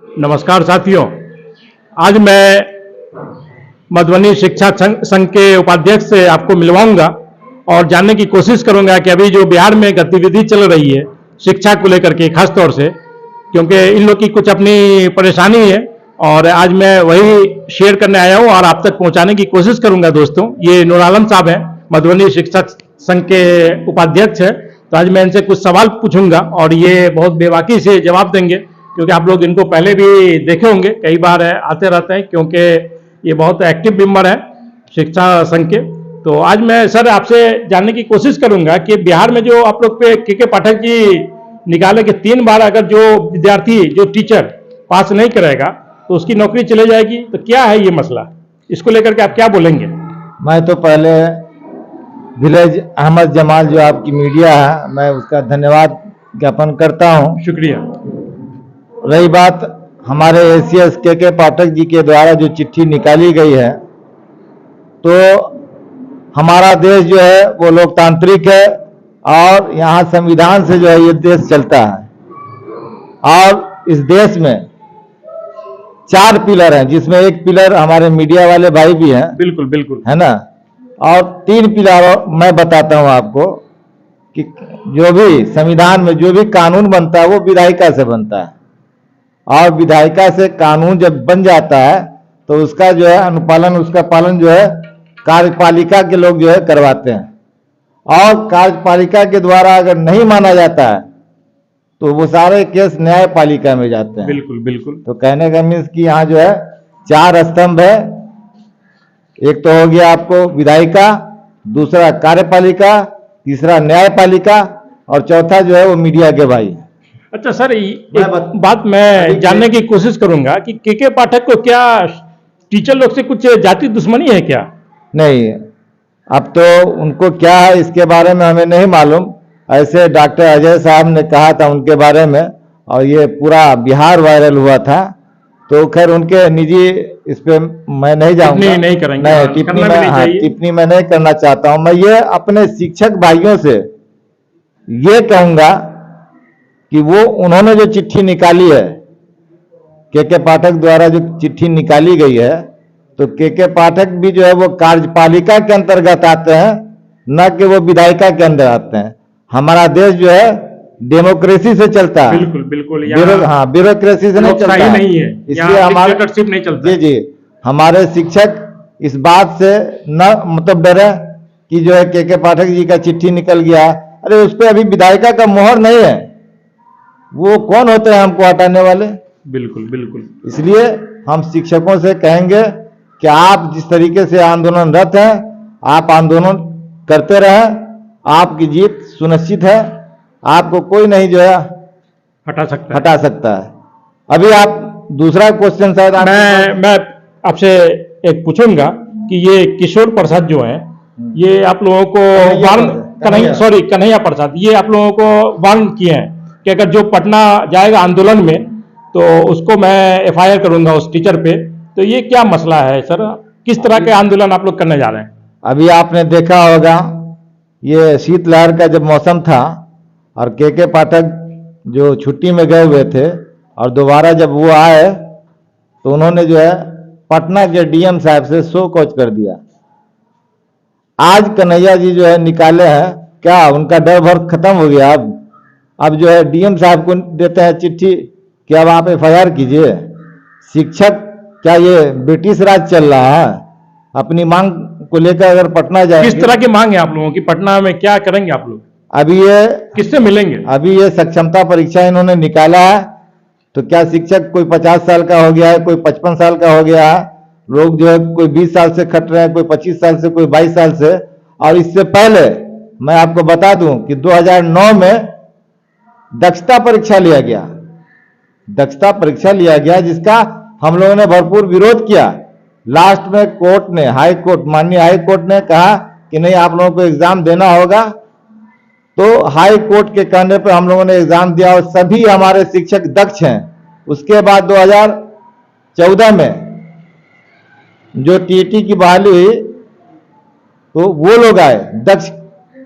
नमस्कार साथियों, आज मैं मधुबनी शिक्षा संघ के उपाध्यक्ष से आपको मिलवाऊंगा और जानने की कोशिश करूंगा कि अभी जो बिहार में गतिविधि चल रही है शिक्षा को लेकर के, खास तौर से क्योंकि इन लोग की कुछ अपनी परेशानी है और आज मैं वही शेयर करने आया हूं और आप तक पहुंचाने की कोशिश करूंगा। दोस्तों, ये नूर आलम साहब हैं, मधुबनी शिक्षा संघ के उपाध्यक्ष है। तो आज मैं इनसे कुछ सवाल पूछूंगा और ये बहुत बेबाकी से जवाब देंगे, क्योंकि आप लोग इनको पहले भी देखे होंगे, कई बार आते रहते हैं, क्योंकि ये बहुत एक्टिव मेंबर है शिक्षा संघ के। तो आज मैं सर आपसे जानने की कोशिश करूंगा कि बिहार में जो आप लोग पे के पाठक जी निकाले कि 3 बार अगर जो विद्यार्थी, जो टीचर पास नहीं करेगा तो उसकी नौकरी चले जाएगी, तो क्या है ये मसला, इसको लेकर के आप क्या बोलेंगे? मैं तो पहले विलेज अहमद जमाल जो आपकी मीडिया है, मैं उसका धन्यवाद ज्ञापन करता हूं। शुक्रिया। रही बात हमारे एसीएस के पाठक जी के द्वारा जो चिट्ठी निकाली गई है, तो हमारा देश जो है वो लोकतांत्रिक है और यहाँ संविधान से जो है ये देश चलता है। और इस देश में 4 पिलर हैं, जिसमें एक पिलर हमारे मीडिया वाले भाई भी हैं। बिल्कुल बिल्कुल, है ना। और 3 पिलर मैं बताता हूं आपको कि जो भी संविधान में जो भी कानून बनता है वो विधायिका से बनता है, और विधायिका से कानून जब बन जाता है तो उसका जो है अनुपालन, उसका पालन जो है कार्यपालिका के लोग जो है करवाते हैं। और कार्यपालिका के द्वारा अगर नहीं माना जाता है तो वो सारे केस न्यायपालिका में जाते हैं। बिल्कुल बिल्कुल। तो कहने का मीन्स कि यहाँ जो है 4 स्तंभ है। एक तो हो गया आपको विधायिका, दूसरा कार्यपालिका, तीसरा न्यायपालिका और चौथा जो है वो मीडिया के भाई। अच्छा सर, एक बात मैं जानने की कोशिश करूंगा कि के पाठक को क्या टीचर लोग से कुछ जाति दुश्मनी है क्या? नहीं, अब तो उनको क्या है इसके बारे में हमें नहीं मालूम। ऐसे डॉक्टर अजय साहब ने कहा था उनके बारे में और ये पूरा बिहार वायरल हुआ था। तो खैर उनके निजी इस पे मैं नहीं जाऊंगा, नहीं करेंगे, नहीं टिप्पणी मैं नहीं करना चाहता हूं। मैं ये अपने शिक्षक भाइयों से ये कहूंगा कि वो उन्होंने जो चिट्ठी निकाली है, के पाठक द्वारा जो चिट्ठी निकाली गई है, तो के पाठक भी जो है वो कार्यपालिका के अंतर्गत आते हैं, न कि वो विधायिका के अंदर आते हैं। हमारा देश जो है डेमोक्रेसी से चलता है। बिल्कुल बिल्कुल, ब्यूरोक्रेसी से नहीं चलता नहीं है, इसलिए हमारे नहीं चलता। जी, हमारे शिक्षक इस बात से न मतलब डरे कि जो है के पाठक जी का चिट्ठी निकल गया, अरे उस पर अभी विधायिका का मोहर नहीं है, वो कौन होते हैं हमको हटाने वाले? बिल्कुल बिल्कुल। इसलिए हम शिक्षकों से कहेंगे कि आप जिस तरीके से आंदोलनरत हैं, आप आंदोलन करते रहें, आपकी जीत सुनिश्चित है, आपको कोई नहीं जो है हटा सकता है। अभी आप दूसरा क्वेश्चन शायद मैं आपसे एक पूछूंगा कि ये किशोर प्रसाद जो है, ये आप लोगों को कन्हैया प्रसाद, ये आप लोगों को वार्न किए हैं कि अगर जो पटना जाएगा आंदोलन में तो उसको मैं एफआईआर करूंगा उस टीचर पे। तो ये क्या मसला है सर, किस तरह के आंदोलन आप लोग करने जा रहे हैं? अभी आपने देखा होगा ये शीतलहर का जब मौसम था और के पाठक जो छुट्टी में गए हुए थे और दोबारा जब वो आए तो उन्होंने जो है पटना के डीएम साहब से शो कॉज कर दिया। आज कन्हैया जी जो है निकाले हैं, क्या उनका डर भर खत्म हो गया? अब जो है डीएम साहब को देते हैं चिट्ठी कि अब आप एफआईआर कीजिए। शिक्षक क्या ये ब्रिटिश राज चल रहा है? अपनी मांग को लेकर अगर पटना जाए, किस तरह की मांग है आप लोगों की? पटना में क्या करेंगे आप लोग? अभी ये किससे मिलेंगे? अभी ये सक्षमता परीक्षा इन्होंने निकाला है, तो क्या शिक्षक कोई 50 साल का हो गया है, कोई 55 साल का हो गया है, लोग जो है कोई 20 साल से खट रहे हैं, कोई 25 साल से, कोई 22 साल से। और इससे पहले मैं आपको बता दूं कि 2009 में दक्षता परीक्षा लिया गया, दक्षता परीक्षा लिया गया, जिसका हम लोगों ने भरपूर विरोध किया। लास्ट में कोर्ट ने, हाई कोर्ट, माननीय हाई कोर्ट ने कहा कि नहीं, आप लोगों को एग्जाम देना होगा। तो हाई कोर्ट के कहने पर हम लोगों ने एग्जाम दिया और सभी हमारे शिक्षक दक्ष हैं। उसके बाद 2014 में जो टीटी की बहाली हुई तो वो लोग आए दक्ष।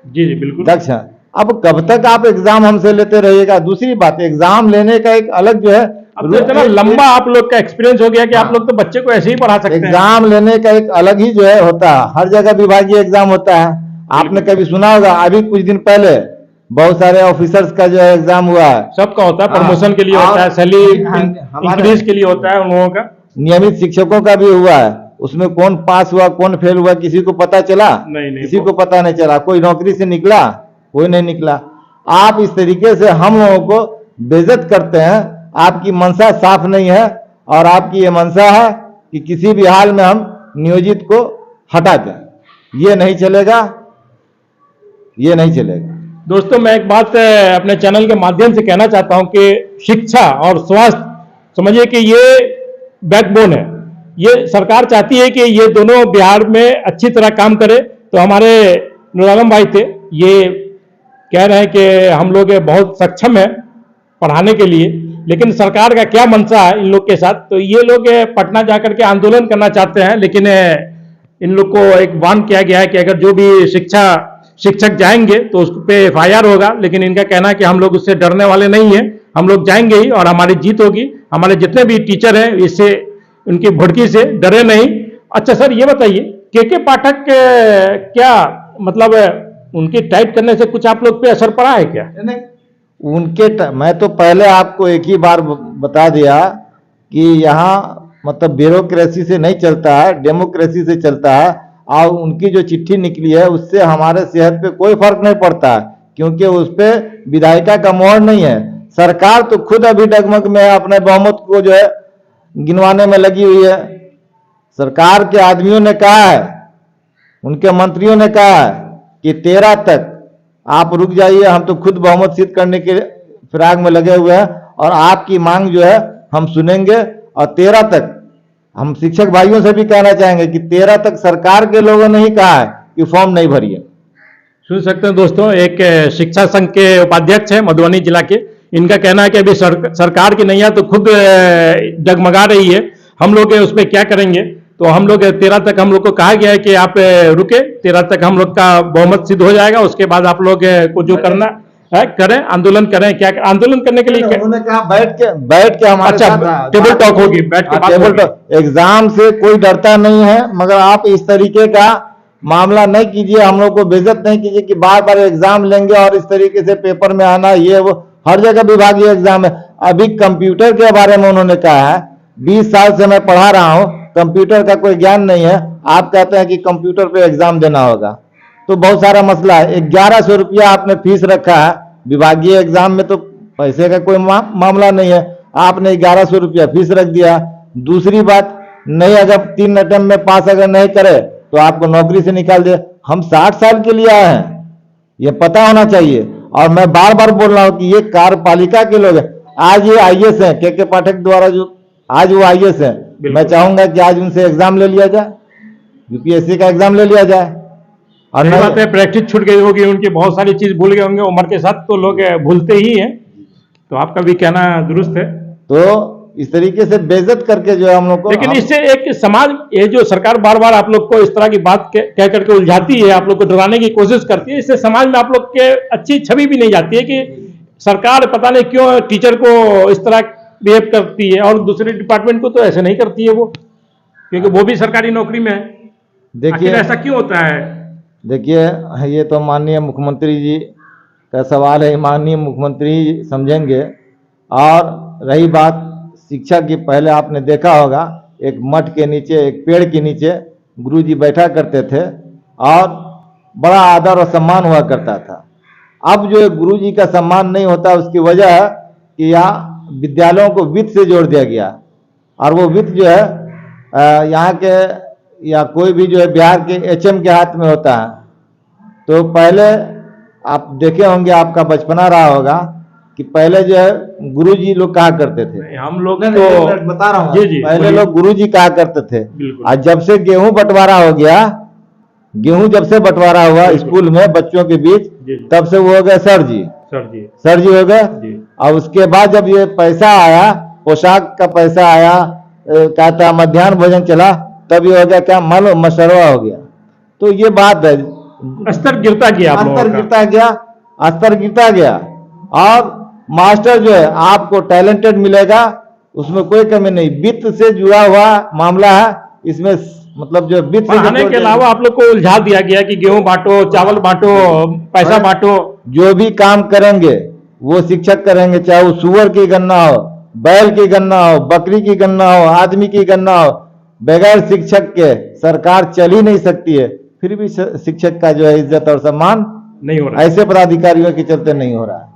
जी बिल्कुल, दक्ष हैं। अब कब तक आप एग्जाम हमसे लेते रहिएगा? दूसरी बात, एग्जाम लेने का एक अलग जो है अब तो इतना लंबा आप लोग का एक्सपीरियंस हो गया कि आप लोग तो बच्चे को ऐसे ही पढ़ा सकते हैं। एग्जाम लेने का एक अलग ही जो है होता है, हर जगह विभागीय एग्जाम होता है। आपने कभी सुना होगा, अभी कुछ दिन पहले बहुत सारे ऑफिसर्स का जो है एग्जाम हुआ है। सबका होता है, प्रमोशन के लिए और होता है, सैलरी हमारे इंक्रीज के लिए होता है उन लोगों का। नियमित शिक्षकों का भी हुआ है, उसमें कौन पास हुआ कौन फेल हुआ किसी को पता चला? नहीं, किसी को पता नहीं चला। कोई नौकरी से निकला? कोई नहीं निकला। आप इस तरीके से हम लोगों को बेइज्जत करते हैं। आपकी मंशा साफ नहीं है और आपकी ये मंशा है कि किसी भी हाल में हम नियोजित को हटा दें। ये नहीं चलेगा, ये नहीं चलेगा। दोस्तों, मैं एक बात अपने चैनल के माध्यम से कहना चाहता हूं कि शिक्षा और स्वास्थ्य समझिए कि ये बैकबोन है। ये सरकार चाहती है कि ये दोनों बिहार में अच्छी तरह काम करे। तो हमारे नुरागम भाई थे, ये कह रहे हैं कि हम लोग बहुत सक्षम है पढ़ाने के लिए, लेकिन सरकार का क्या मंशा है इन लोग के साथ। तो ये लोग पटना जाकर के आंदोलन करना चाहते हैं, लेकिन इन लोग को एक वार्न किया गया है कि अगर जो भी शिक्षक जाएंगे तो उस पे FIR होगा। लेकिन इनका कहना है कि हम लोग उससे डरने वाले नहीं हैं, हम लोग जाएंगे ही और हमारी जीत होगी। हमारे जितने भी टीचर हैं इससे उनकी भुड़की से डरे नहीं। अच्छा सर, ये बताइए के पाठक क्या मतलब उनकी टाइप करने से कुछ आप लोग पे असर पड़ा है क्या? मैं तो पहले आपको एक ही बार बता दिया कि यहाँ मतलब ब्यूरोक्रेसी से नहीं चलता है, डेमोक्रेसी से चलता है। और उनकी जो चिट्ठी निकली है उससे हमारे सेहत पे कोई फर्क नहीं पड़ता, क्योंकि उस पे विधायिका का मोहर नहीं है। सरकार तो खुद अभी डगमग में अपने बहुमत को जो है गिनवाने में लगी हुई है। सरकार के आदमियों ने कहा है, उनके मंत्रियों ने कहा है कि 13 तक आप रुक जाइए, हम तो खुद बहुमत सिद्ध करने के फिराक में लगे हुए हैं और आपकी मांग जो है हम सुनेंगे। और 13 तक हम शिक्षक भाइयों से भी कहना चाहेंगे कि 13 तक सरकार के लोगों ने ही कहा है कि फॉर्म नहीं भरिए। सुन सकते हैं दोस्तों, एक शिक्षा संघ के उपाध्यक्ष है मधुबनी जिला के, इनका कहना है कि अभी सरकार की नैया तो खुद डगमगा रही है, हम लोग उस पर क्या करेंगे। तो हम लोग 13 तक हम लोग को कहा गया है कि आप रुके, 13 तक हम लोग का बहुमत सिद्ध हो जाएगा, उसके बाद आप लोग को जो करना है करें, आंदोलन करें। क्या आंदोलन करने के लिए उन्होंने कहा बैठ के हमारे साथ टेबल टॉक होगी, बैठ के टेबल टॉक। एग्जाम से कोई डरता नहीं है, मगर आप इस तरीके का मामला नहीं कीजिए, हम लोग को बेइज्जत नहीं कीजिए कि बार बार एग्जाम लेंगे और इस तरीके से पेपर में आना, ये वो हर जगह विभागीय एग्जाम है। अभी कंप्यूटर के बारे में उन्होंने कहा है, 20 साल से मैं पढ़ा रहा हूं, कंप्यूटर का कोई ज्ञान नहीं है। आप कहते हैं कि कंप्यूटर पे एग्जाम देना होगा, तो बहुत सारा मसला है। 1100 रुपया आपने फीस रखा है, विभागीय एग्जाम में तो पैसे का कोई मामला नहीं है, आपने 1100 रुपया फीस रख दिया। दूसरी बात, नहीं अगर 3 अटेम्प्ट में पास अगर नहीं करे तो आपको नौकरी से निकाल दे। हम 60 साल के लिए आए हैं, ये पता होना चाहिए। और मैं बार बार बोल रहा हूं कि ये कार्यपालिका के लोग हैं। आज ये IAS हैं, के पाठक द्वारा जो आज वो IAS हैं, मैं चाहूंगा कि आज उनसे एग्जाम ले लिया जाए, UPSC का एग्जाम ले लिया जाए। और नहीं बात है, प्रैक्टिस छूट गई होगी उनकी, बहुत सारी चीज भूल गए होंगे, उम्र के साथ तो लोग भूलते ही हैं। तो आपका भी कहना दुरुस्त है। तो इस तरीके से बेइज्जत करके जो है हम लोग को, लेकिन इससे एक समाज, ये जो सरकार बार बार आप लोग को इस तरह की बात कह करके उलझाती है, आप लोग को डराने की कोशिश करती है, इससे समाज में आप लोग के अच्छी छवि भी नहीं जाती है कि सरकार पता नहीं क्यों टीचर को इस तरह बिहेव करती है और दूसरे डिपार्टमेंट को तो ऐसे नहीं करती है वो, क्योंकि वो भी सरकारी नौकरी में है। देखिए ऐसा क्यों होता है? देखिए, ये तो माननीय मुख्यमंत्री जी का सवाल है, माननीय मुख्यमंत्री समझेंगे। और रही बात शिक्षा की, पहले आपने देखा होगा एक मठ के नीचे, एक पेड़ के नीचे गुरुजी बैठा करते थे और बड़ा आदर और सम्मान हुआ करता था। अब जो गुरुजी का सम्मान नहीं होता, उसकी वजह है कि यहाँ विद्यालयों को वित्त से जोड़ दिया गया। और वो वित्त जो है यहाँ के या कोई भी जो है बिहार के HM के हाथ में होता है। तो पहले आप देखे होंगे, आपका बचपना रहा होगा कि पहले जो है गुरुजी लोग कहा करते थे, हम लोग तो बता रहा हूँ, जी, पहले लोग गुरुजी कहा करते थे। और जब से गेहूं बंटवारा हो गया, गेहूं जब से बंटवारा हुआ स्कूल में बच्चों के बीच, तब से वो हो गए सर जी हो गए। और उसके बाद जब ये पैसा आया, पोशाक का पैसा आया, कहता मध्याह्न भोजन चला, तब ये हो गया क्या, मालूम, मशरवा हो गया। तो ये बात है, स्तर गिरता गया, स्तर गिरता गया। और मास्टर जो है आपको टैलेंटेड मिलेगा, उसमें कोई कमी नहीं, वित्त से जुड़ा हुआ मामला है इसमें, मतलब जो वित्त से पढ़ाने के अलावा आप लोग को उलझा दिया गया कि गेहूं बांटो, चावल बांटो, पैसा बांटो। जो भी काम करेंगे वो शिक्षक करेंगे, चाहे वो सुअर की गणना हो, बैल की गणना हो, बकरी की गणना हो, आदमी की गणना हो, बगैर शिक्षक के सरकार चल ही नहीं सकती है। फिर भी शिक्षक का जो है इज्जत और सम्मान नहीं हो रहा, ऐसे पदाधिकारियों के चलते नहीं हो रहा है।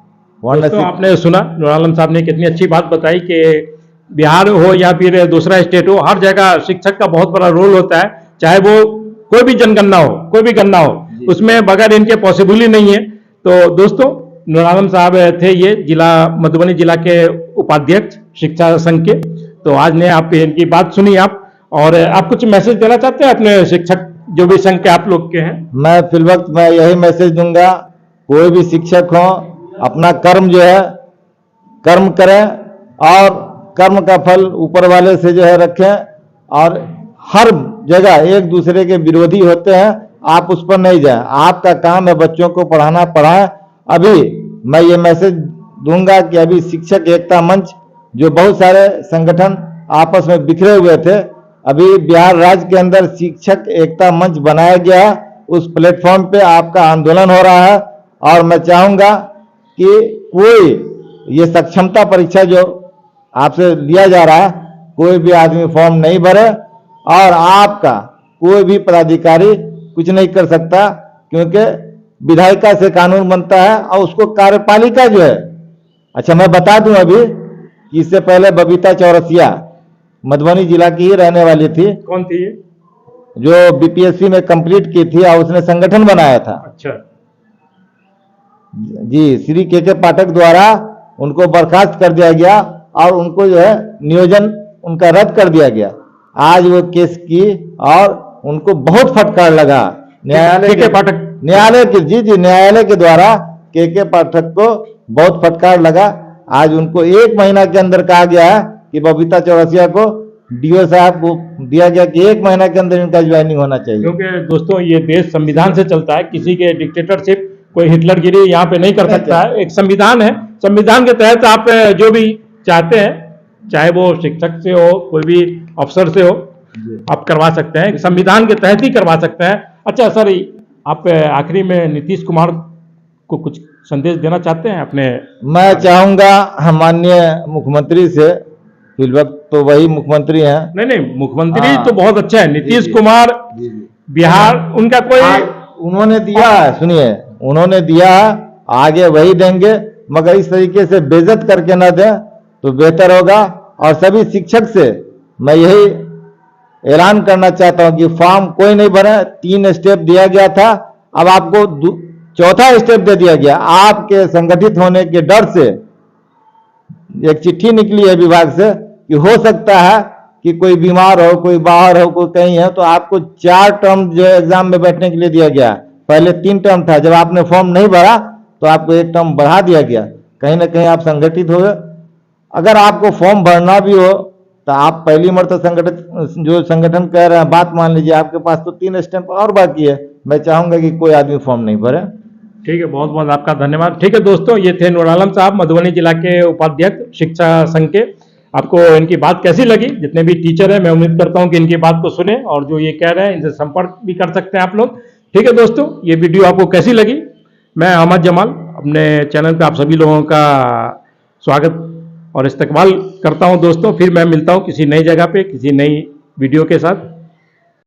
दोस्तों आपने सुना नूर आलम साहब ने कितनी अच्छी बात बताई कि बिहार हो या फिर दूसरा स्टेट हो, हर जगह शिक्षक का बहुत बड़ा रोल होता है, चाहे वो कोई भी जनगणना हो, कोई भी गणना हो, उसमें बगैर इनके पॉसिबल ही नहीं है। तो दोस्तों नूर आलम साहब थे ये जिला मधुबनी जिला के उपाध्यक्ष शिक्षा संघ के। तो आज ने आप इनकी बात सुनी आप, और आप कुछ मैसेज देना चाहते हैं अपने शिक्षक जो भी संघ के आप लोग के हैं? मैं फिलवक्त मैं यही मैसेज दूंगा, कोई भी शिक्षक हो अपना कर्म जो है कर्म करें और कर्म का फल ऊपर वाले से जो है रखें, और हर जगह एक दूसरे के विरोधी होते हैं, आप उस पर नहीं जाएं। आपका काम है बच्चों को पढ़ाना, पढ़ाएं। अभी मैं ये मैसेज दूंगा कि अभी शिक्षक एकता मंच, जो बहुत सारे संगठन आपस में बिखरे हुए थे, अभी बिहार राज्य के अंदर शिक्षक एकता मंच बनाया गया, उस प्लेटफॉर्म पे आपका आंदोलन हो रहा है। और मैं चाहूंगा कि कोई ये सक्षमता परीक्षा जो आपसे लिया जा रहा है, कोई भी आदमी फॉर्म नहीं भरे, और आपका कोई भी पदाधिकारी कुछ नहीं कर सकता, क्योंकि विधायिका से कानून बनता है और उसको कार्यपालिका जो है। अच्छा मैं बता दूं अभी कि इससे पहले बबीता चौरसिया मधुबनी जिला की ही रहने वाली थी। कौन थी ये? जो बीपीएससी में कंप्लीट की थी और उसने संगठन बनाया था। अच्छा जी, श्री के पाठक द्वारा उनको बर्खास्त कर दिया गया और उनको जो है नियोजन उनका रद्द कर दिया गया। आज वो केस की और उनको बहुत फटकार लगा न्यायालय के पाठक, न्यायालय के जी न्यायालय के द्वारा के पाठक को बहुत फटकार लगा। आज उनको 1 महीना के अंदर कहा गया है कि बबीता चौरसिया को डीओ साहब को दिया गया कि 1 महीना के अंदर इनका ज्वाइनिंग होना चाहिए। क्योंकि दोस्तों ये देश संविधान से चलता है, किसी के डिक्टेटरशिप, कोई हिटलरगिरी यहाँ पे नहीं कर सकता है। एक संविधान है, संविधान के तहत आप जो भी चाहते हैं, चाहे वो शिक्षक से हो, कोई भी अफसर से हो, आप करवा सकते हैं, संविधान के तहत ही करवा सकते हैं। अच्छा सर, आप आखिरी में नीतीश कुमार को कुछ संदेश देना चाहते हैं अपने? मैं चाहूंगा माननीय मुख्यमंत्री से, फिलवक्त तो वही मुख्यमंत्री हैं। नहीं, मुख्यमंत्री तो बहुत अच्छा है, नीतीश कुमार बिहार, उनका कोई उन्होंने दिया है, सुनिए उन्होंने दिया है, आगे वही देंगे, मगर इस तरीके से बेइज्जत करके ना दें तो बेहतर होगा। और सभी शिक्षक से मैं यही ऐलान करना चाहता हूं कि फॉर्म कोई नहीं भरे, 3 स्टेप दिया गया था, अब आपको 4था स्टेप दे दिया गया। आपके संगठित होने के डर से एक चिट्ठी निकली है विभाग से कि हो सकता है कि कोई बीमार हो, कोई बाहर हो, कोई कहीं है, तो आपको 4 टर्म जो एग्जाम में बैठने के लिए दिया गया। पहले 3 टर्म था, जब आपने फॉर्म नहीं भरा तो आपको 1 टर्म बढ़ा दिया गया। कहीं ना कहीं आप संगठित हो गए। अगर आपको फॉर्म भरना भी हो तो आप पहली मर्तबा संगठित जो संगठन कह रहे हैं बात मान लीजिए, आपके पास तो 3 स्टेप और बाकी है। मैं चाहूंगा कि कोई आदमी फॉर्म नहीं भरे। ठीक है, बहुत बहुत आपका धन्यवाद। ठीक है दोस्तों, ये थे नूर आलम साहब, मधुबनी जिला के उपाध्यक्ष शिक्षा संघ के। आपको इनकी बात कैसी लगी? जितने भी टीचर हैं, मैं उम्मीद करता हूं कि इनकी बात को सुने और जो ये कह रहे हैं इनसे संपर्क भी कर सकते हैं आप लोग। ठीक है दोस्तों, ये वीडियो आपको कैसी लगी? मैं अहमद जमाल अपने चैनल पे आप सभी लोगों का स्वागत और इस्तकबाल करता हूं दोस्तों। फिर मैं मिलता हूं किसी नई जगह पे, किसी नई वीडियो के साथ।